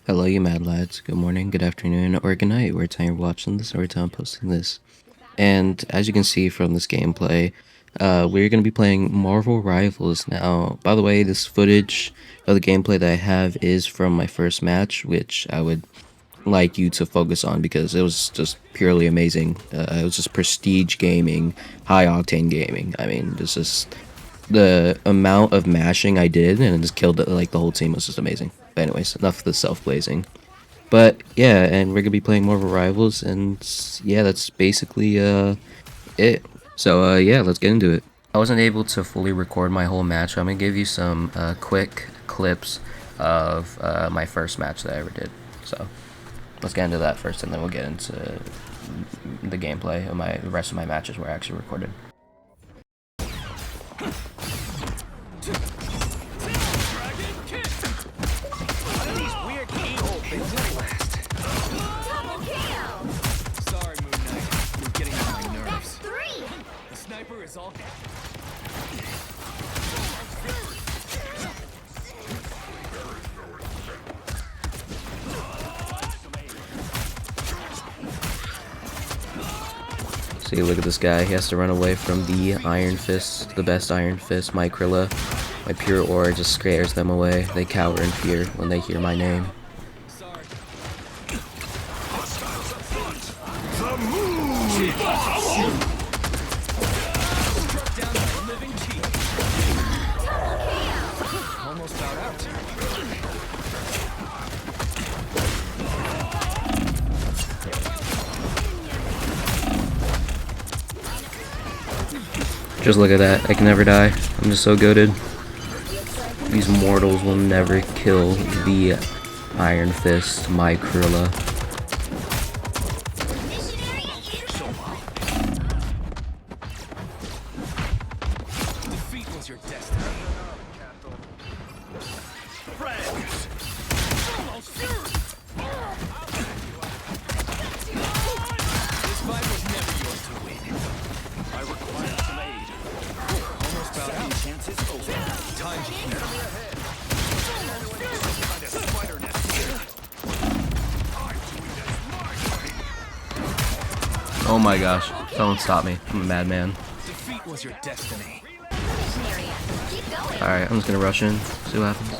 Hello, you mad lads. Good morning, good afternoon, or good night, where time you're watching this, or where time I'm posting this. And as you can see from this gameplay, we're going to be playing Marvel Rivals now. By the way, this footage of the gameplay that I have is from my first match, which I would like you to focus on because it was just purely amazing. It was just prestige gaming, high octane gaming. I mean, this is the amount of mashing I did and it just killed it, like the whole team was just amazing. But anyways, enough of the self-blazing. But yeah, and we're gonna be playing more Rivals, and yeah, that's basically it. So yeah, let's get into it. I wasn't able to fully record my whole match, so I'm gonna give you some quick clips of my first match that I ever did. So let's get into that first, and then we'll get into the gameplay of the rest of my matches where I actually recorded. Is all. See, look at this guy. He has to run away from the Iron Fist, the best Iron Fist, my krilla. My pure aura just scares them away. They cower in fear when they hear my name. Just look at that. I can never die. I'm just so goated. These mortals will never kill the Iron Fist, my krilla. Defeat was your destiny. This fight was never yours to win. I require some aid. Almost about out. Chances over. Time to heal. Spider nest here. Oh my gosh. Someone stop me. I'm a madman. Defeat was your destiny. Alright, I'm just gonna rush in. See what happens.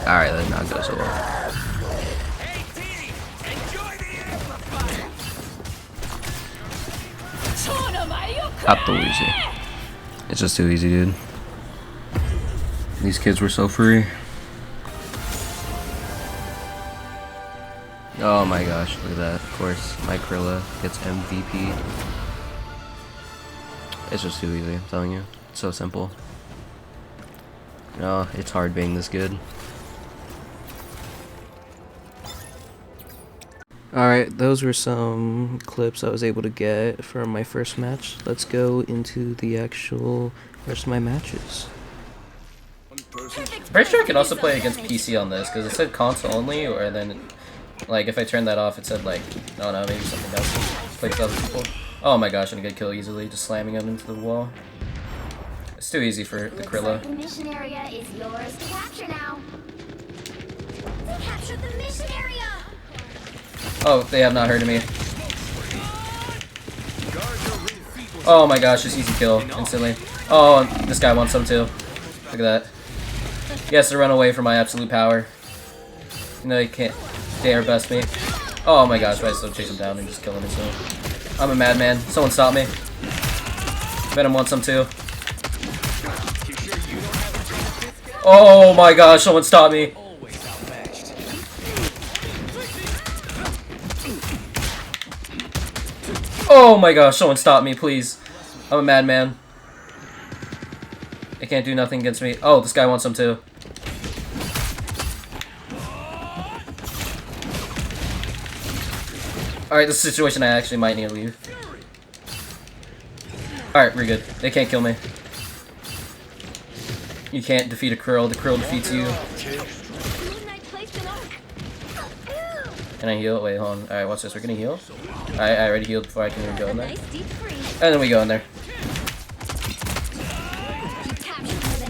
Alright, that did not go so well. Not too easy. It's just too easy, dude. These kids were so free. Oh my gosh, look at that. Of course, my krilla gets MVP. It's just too easy, I'm telling you. It's so simple. No, it's hard being this good. Alright, those were some clips I was able to get from my first match. Let's go into the actual rest of my matches. Pretty sure I can also play against PC on this, because it said console only, or then, like, if I turned that off, it said, like, oh no, maybe something else. Play with other people. Oh my gosh, I'm gonna get killed easily, just slamming him into the wall. It's too easy for the krilla. The mission area is yours to capture now. They captured the mission area. Oh, they have not heard of me. Oh my gosh, just easy kill instantly. Oh, this guy wants some too. Look at that. He has to run away from my absolute power. You know, he can't dare best me. Oh my gosh, but I still chase him down and just kill him instantly. I'm a madman. Someone stop me. Venom wants some too. Oh my gosh, someone stop me. Oh my gosh, someone stop me, please. I'm a madman. They can't do nothing against me. Oh, this guy wants some too. Alright, this is a situation I actually might need to leave. Alright, we're good. They can't kill me. You can't defeat a Krill. The Krill defeats you. Can I heal? Wait, hold on. Alright, watch this. We're gonna heal. Alright, I already healed before I can even go in there. And then we go in there.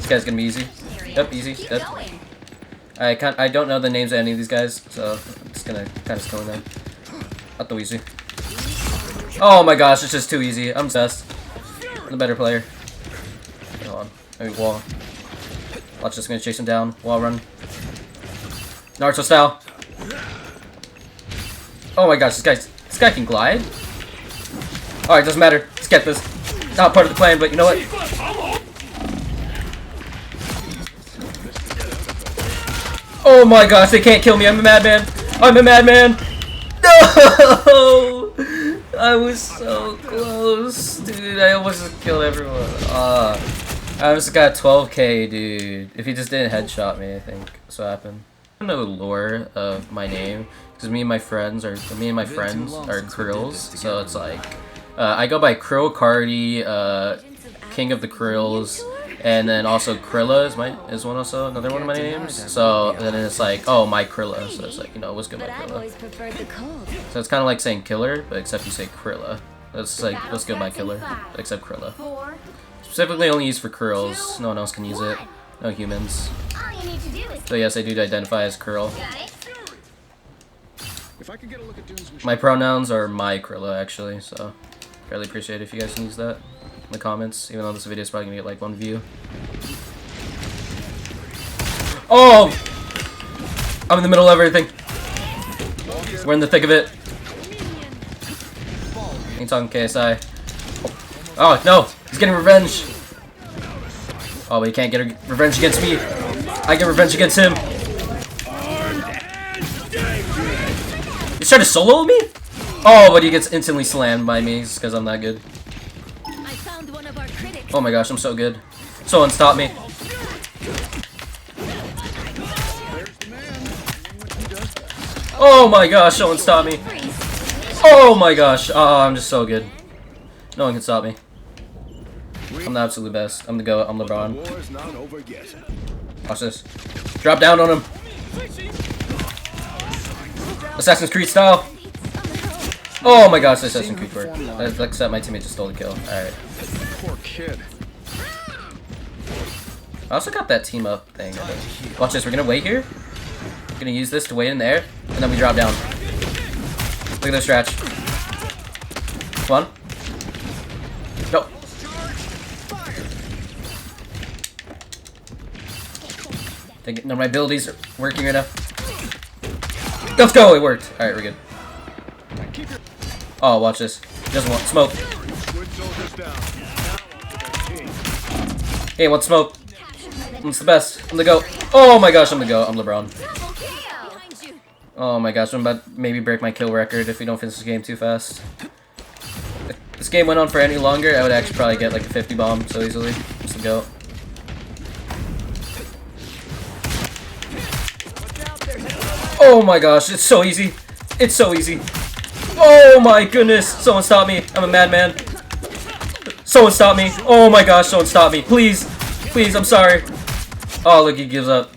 guy's gonna be easy. Yep, easy. Keep Dead. going. I don't know the names of any of these guys, so I'm just gonna kind of kill them. Not too easy. Oh my gosh, it's just too easy. I'm best. I'm the better player. Hold on. Maybe wall. Watch this, gonna chase him down. Wall run. Naruto style. Oh my gosh, this guy can glide. Alright, doesn't matter. Let's get this. Not part of the plan, but you know what? Oh my gosh, they can't kill me. I'm a madman. I'm a madman. No! I was so close, dude. I almost just killed everyone. I just got 12k, dude. If he just didn't headshot me, I think that's what happened. I don't know the lore of my name because me and my friends are krills, so it's like I go by Krill Cardi, King of the Krills, and then also Krilla is another one of my names. So then it's like, oh, my Krilla. So it's like, you know, what's good, my Krilla. So it's kind of like saying killer, but except you say Krilla. That's like, what's good, my killer, except Krilla. Specifically only used for Krills. No one else can use it. No humans. So yes, I do identify as Krill. My pronouns are my Krilla, actually, so fairly appreciate it if you guys can use that in the comments, even though this video is probably gonna get like 1 view. Oh! I'm in the middle of everything. We're in the thick of it. Ain't talking KSI. Oh, no! He's getting revenge! Oh, but he can't get revenge against me. I get revenge against him. He's trying to solo me? Oh, but he gets instantly slammed by me because I'm that good. Oh my gosh, I'm so good. Someone stop me. Oh my gosh, someone stop me. Oh my gosh, I'm just so good. No one can stop me. I'm the absolute best. I'm the GOAT. I'm LeBron. Watch this. Drop down on him. Assassin's Creed style. Oh my gosh, Assassin's Creed work. Except my teammate just stole the kill. Alright. Poor kid. I also got that team up thing. Watch this. We're gonna wait here. We're gonna use this to wait in there, and then we drop down. Look at this stretch. Come on. No. None of my abilities are working right now. Let's go! It worked. Alright, we're good. Oh, watch this. He doesn't want smoke. Hey, want smoke? I'm the best. I'm the GOAT. Oh my gosh, I'm the GOAT. I'm LeBron. Oh my gosh, I'm about to maybe break my kill record if we don't finish this game too fast. If this game went on for any longer, I would actually probably get like a 50 bomb so easily. Just the GOAT. Oh my gosh, it's so easy. It's so easy. Oh my goodness. Someone stop me. I'm a madman. Someone stop me. Oh my gosh, someone stop me. Please. Please, I'm sorry. Oh, look, he gives up.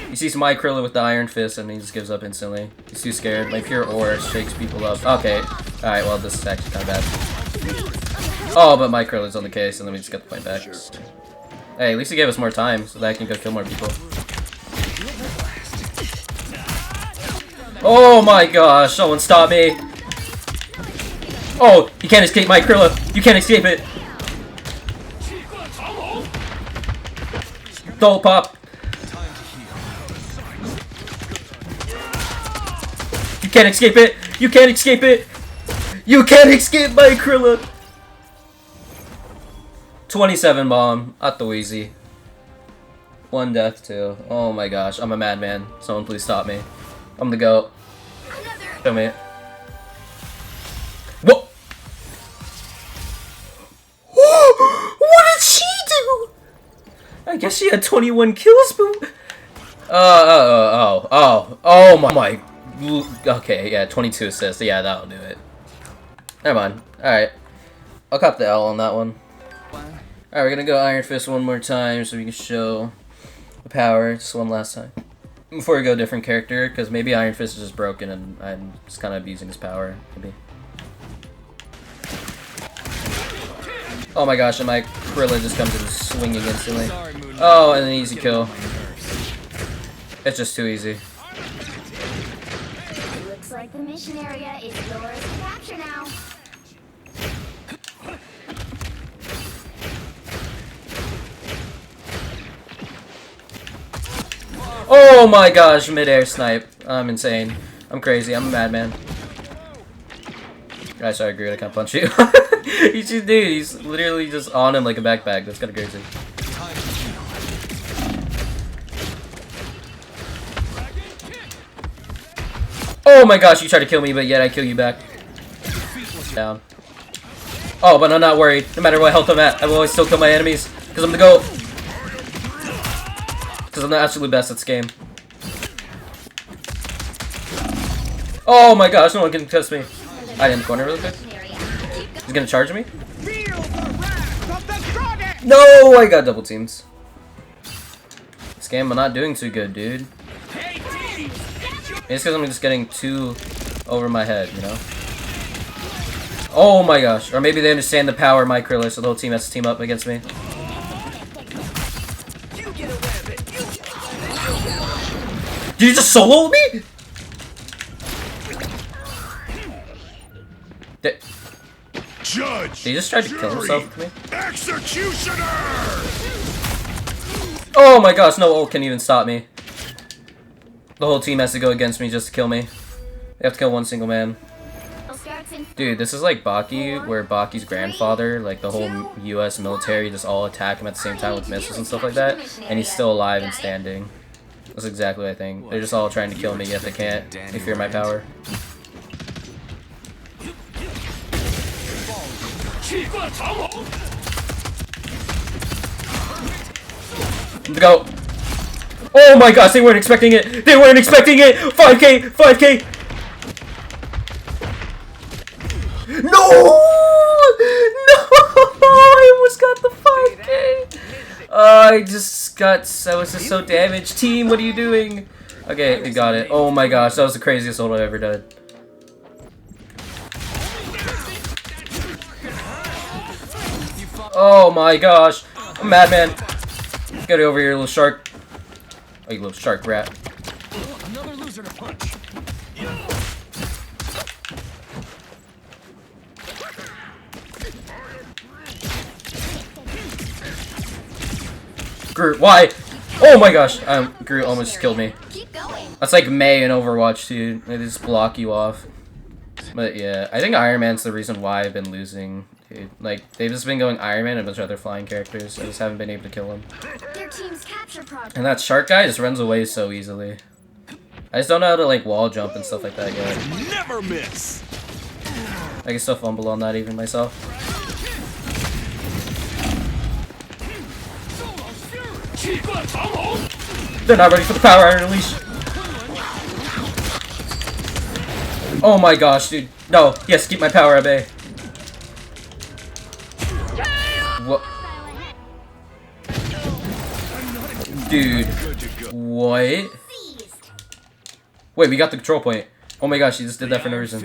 He sees my Krilla with the Iron Fist and he just gives up instantly. He's too scared. My pure aura shakes people up. Okay. Alright, well, this is actually kind of bad. Oh, but my Krilla's on the case and then we just get the point back. Hey, at least he gave us more time so that I can go kill more people. Oh my gosh, someone stop me. Oh, you can't escape my Krilla. You can't escape it. Don't pop. You can't escape it. You can't escape it. You can't escape my Krilla. 27 bomb. Not too easy. 1 death too. Oh my gosh, I'm a madman. Someone please stop me. I'm the GOAT. Show me it. What? What did she do? I guess she had 21 kills, but... Oh my... Okay, yeah, 22 assists. Yeah, that'll do it. Never mind. Alright. I'll cop the L on that one. Alright, we're gonna go Iron Fist one more time so we can show the power just one last time. Before we go different character, because maybe Iron Fist is just broken and I'm just kind of abusing his power, maybe. Oh my gosh, and my Krilla just comes in swinging instantly. Oh, and an easy kill. It's just too easy. Looks like the mission area is yours to capture now. Oh my gosh, mid-air snipe. I'm insane. I'm crazy. I'm a madman. Guys, sorry, Groot, I can't punch you. He's just, dude, he's literally just on him like a backpack. That's kind of crazy. Oh my gosh, you tried to kill me, but yet I kill you back. Down. Oh, but I'm not worried. No matter what health I'm at, I will always still kill my enemies. Because I'm the GOAT. Because I'm the absolute best at this game. Oh my gosh, no one can touch me. I didn't corner really quick. He's gonna charge me? No, I got double teams. This game I'm not doing too good, dude. It's because I'm just getting too over my head, you know? Oh my gosh. Or maybe they understand the power of my krilla, so the whole team has to team up against me. Did you just solo me? Judge, Did he just try to kill himself with me? Executioner! Oh my gosh, no ult can even stop me. The whole team has to go against me just to kill me. They have to kill one single man. Dude, this is like Baki, where Baki's grandfather, like the whole US military, just all attack him at the same time with missiles and stuff like that, and he's still alive and standing. That's exactly what I think. They're just all trying to kill me, yet they can't. They fear my power. Go! Oh my gosh, they weren't expecting it! They weren't expecting it! 5k! 5k! No! No! I almost got the 5k! I was just so damaged. Team, what are you doing? Okay, we got it. Oh my gosh, that was the craziest ult I've ever done. Oh my gosh. I'm madman. Get over here, little shark. Oh, you little shark rat. Another loser to punch. Groot, why? Oh my gosh. Groot almost killed me. Keep going. That's like May in Overwatch, dude. They just block you off. But yeah, I think Iron Man's the reason why I've been losing, dude. Like, they've just been going Iron Man and a bunch of other flying characters. I just haven't been able to kill them. Their team's capture progress. And that shark guy just runs away so easily. I just don't know how to, like, wall jump and stuff like that yet. Never miss! I can still fumble on that even myself. They're not ready for the power iron unleash. Oh my gosh, dude. No, yes, keep my power at bay. What? Dude. What? Wait, we got the control point. Oh my gosh, he just did that for no reason.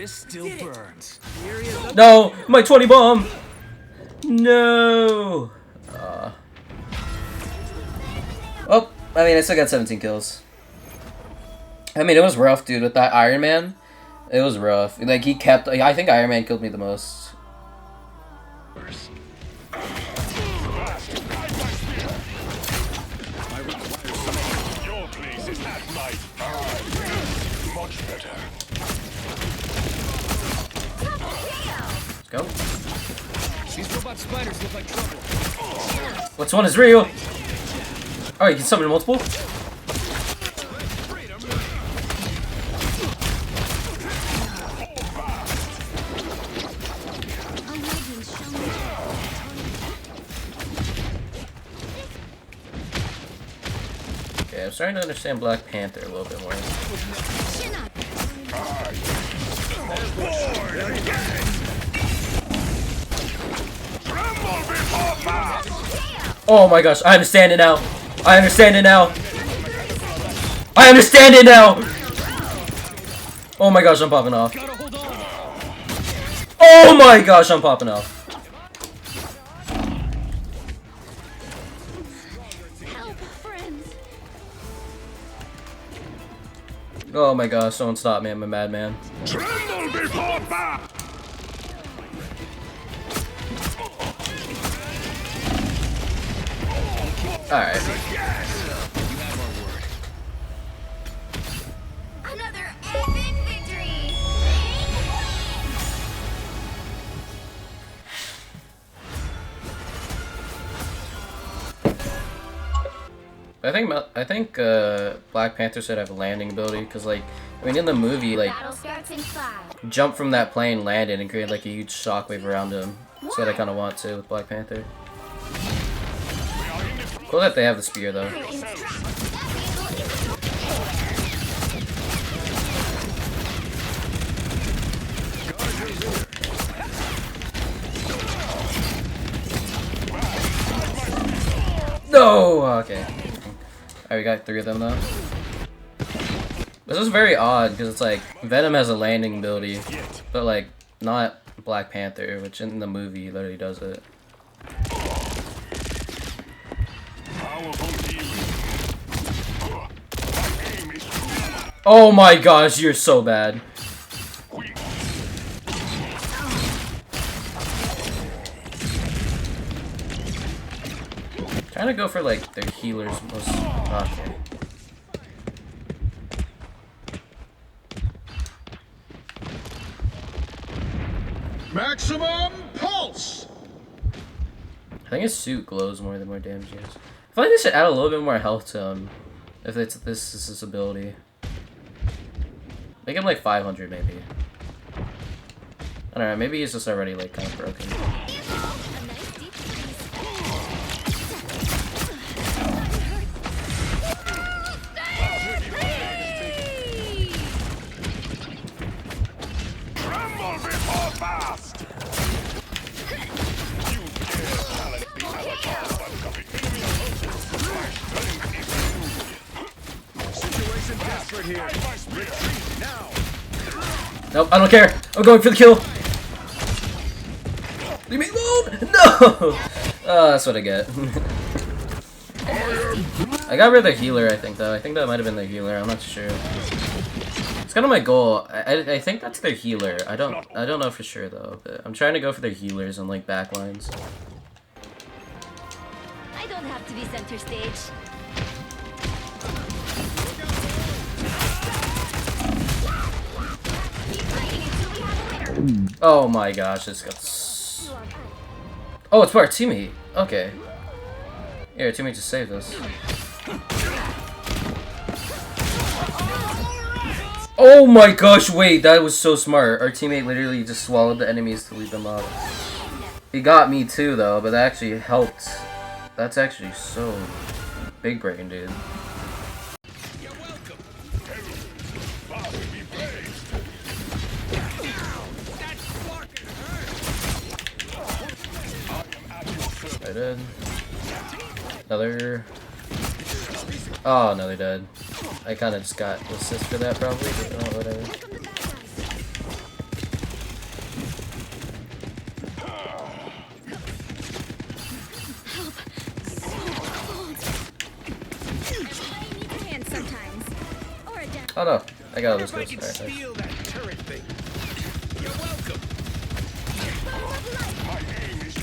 No! My 20 bomb! No! Oh, I mean, I still got 17 kills. I mean, it was rough, dude, with that Iron Man. It was rough. Like, he kept... I think Iron Man killed me the most. Your place is at my much better. Let's go. These robot spiders look like trouble. What's one is real? Oh, you can summon multiple? Okay, I'm starting to understand Black Panther a little bit more. Oh my gosh, I understand it now. I understand it now. I understand it now. Oh my gosh, I'm popping off. Oh my gosh, I'm popping off. Oh my gosh, someone stop me, I'm a madman. Tremble before bat! Alright. Another epic victory! I think Black Panther should have a landing ability, because like, I mean in the movie, like, Battle starts in 5. jump from that plane, landed, and create like a huge shockwave around him. That's what I kind of want to with Black Panther. Cool that they have the spear though. No! Okay. Alright, we got 3 of them though. This is very odd because it's like Venom has a landing ability, but like not Black Panther, which in the movie literally does it. Oh my gosh, you're so bad. Trying to go for like their healers most. Okay. Maximum pulse! I think his suit glows more the more damage he does. I feel like they should add a little bit more health to him. If this is his ability. Make him like 500 maybe. I don't know, maybe he's just already like kind of broken. Tremble before fast! You dare challenge the avatar of enemy approaches. Situation desperate here. Retreat now! Nope, I don't care. I'm going for the kill. Leave me alone. No. That's what I get. I got rid of the healer. I think though. I think that might have been the healer. I'm not sure. It's kind of my goal. I think that's their healer. I don't know for sure though. But I'm trying to go for their healers and like backlines. I don't have to be center stage. Keep fighting until we have a winner. Oh my gosh, this got. Oh, it's for our teammate. Okay. Yeah, our teammate just saved us. Oh my gosh, wait, that was so smart. Our teammate literally just swallowed the enemies to lead them up. He got me too, though, but that actually helped. That's actually so big brain, dude. You're welcome. Father be praised. That fucking hurt. I am at your service. I did. Another. Oh, no, they did. I kind of just got the assist for that, probably, but oh, whatever. Oh no, I got all those ghosts. Alright, nice. Steal that turret thing. You're welcome. My aim is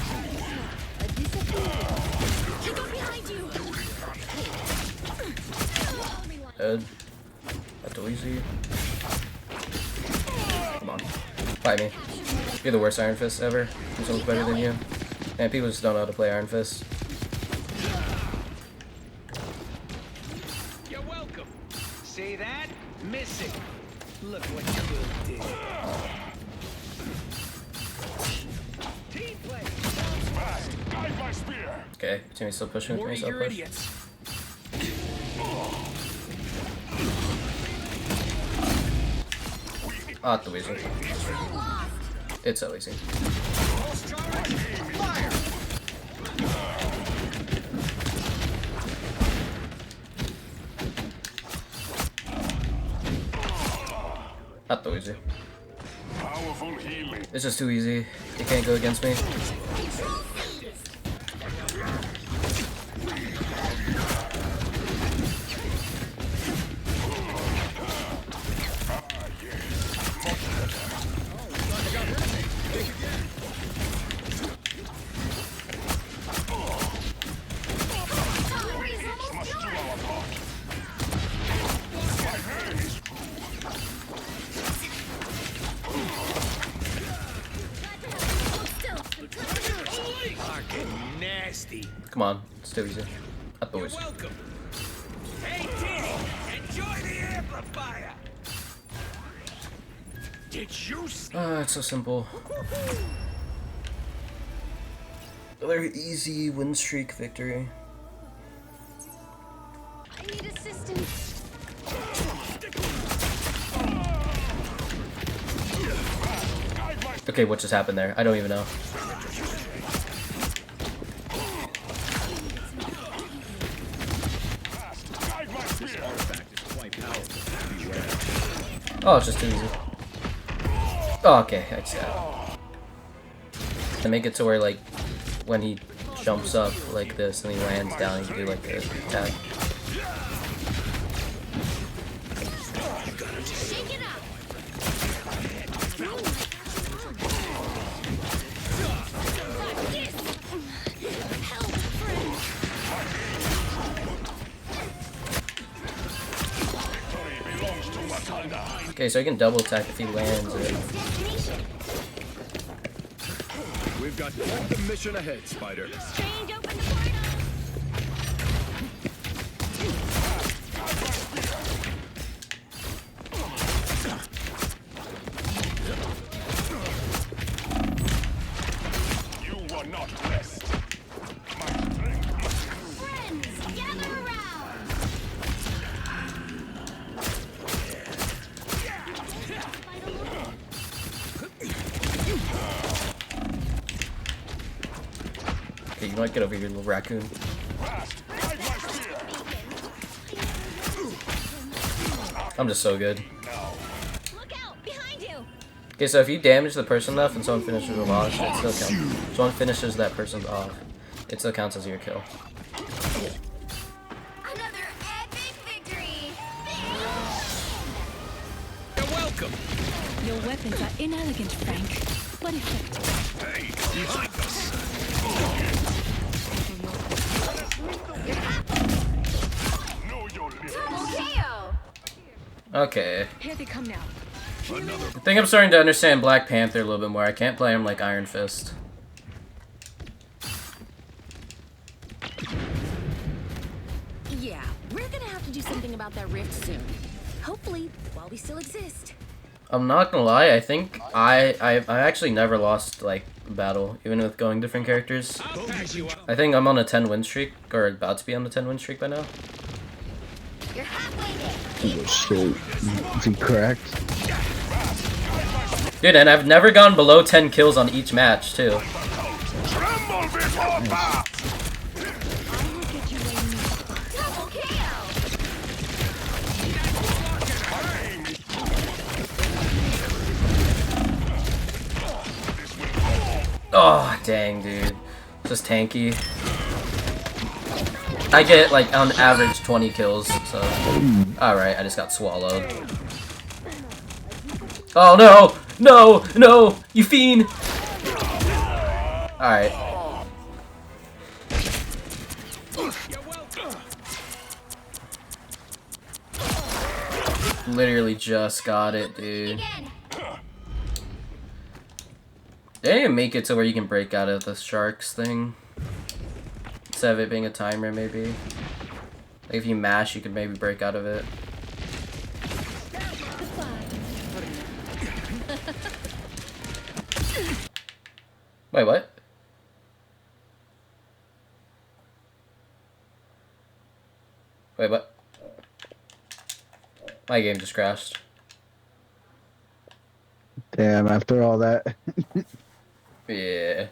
Dead. That's easy. Come on. Fight me. You're the worst Iron Fist ever. Someone's better than you. Man, people just don't know how to play Iron Fist. You're welcome. See that? Missing. Look what you did. Team play. fast. Guide my spear. Okay, teammate's still pushing with me, so I'll push. idiots. Ah, the easy. It's so easy. Not too easy. Powerful healing. It's just too easy. You can't go against me. It's too easy. Up You're boys. welcome. Hey, team, enjoy the amplifier. Did you see? It's so simple. Very easy win streak victory. I need assistance. Okay, what just happened there? I don't even know. Oh, it's just too easy. Oh, okay, I see that. To make it to where, like, when he jumps up like this and he lands down, he can do, like, a attack. Shake it up. Help, friend. Okay, so he can double attack if he lands it. Destination. We've got quite the mission ahead, Spider. Strange, open the portal. You will not rest. Friends, gather around. Okay, you might get over here, little raccoon. I'm just so good. Look out, behind you. Okay, so if you damage the person enough and someone finishes them off, it still counts. If someone finishes that person off, it still counts as your kill. Another epic victory. You're welcome. Your weapons are inelegant, Frank, but effective. Hey, you like us? Know your limits. Double KO. Okay. Here they come now. I think I'm starting to understand Black Panther a little bit more. I can't play him like Iron Fist. Yeah, we're gonna have to do something about that rift soon. Hopefully, while we still exist. I'm not gonna lie, I think I actually never lost like a battle, even with going different characters. I'll patch you up. I think I'm on a 10 win streak, or about to be on a 10 win streak by now. You're halfway there. Oh shit. Is he cracked? Dude, and I've never gone below 10 kills on each match, too. Tremble before power. Double KO. Oh, dang, dude. Just tanky. I get, like, on average 20 kills, so... Alright, I just got swallowed. Oh, no! No! No! You fiend! Alright. Literally just got it, dude. Again. They didn't make it to where you can break out of the sharks thing. Instead of it being a timer, maybe. Like if you mash, you could maybe break out of it. Wait, what? Wait, what? My game just crashed. Damn, after all that. Yeah.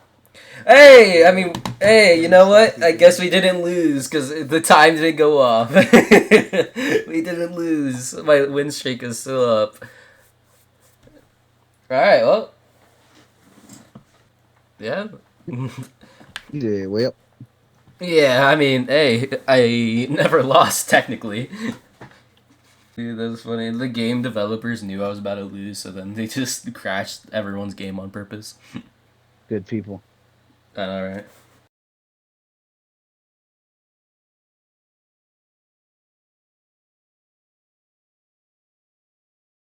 Hey, I mean, hey, you know what? I guess we didn't lose because the time didn't go off. We didn't lose. My win streak is still up. Alright, well. Yeah. Yeah, well. Yeah, I mean, hey, I never lost, technically. Dude, that was funny. The game developers knew I was about to lose, so then they just crashed everyone's game on purpose. Good people. I know, right?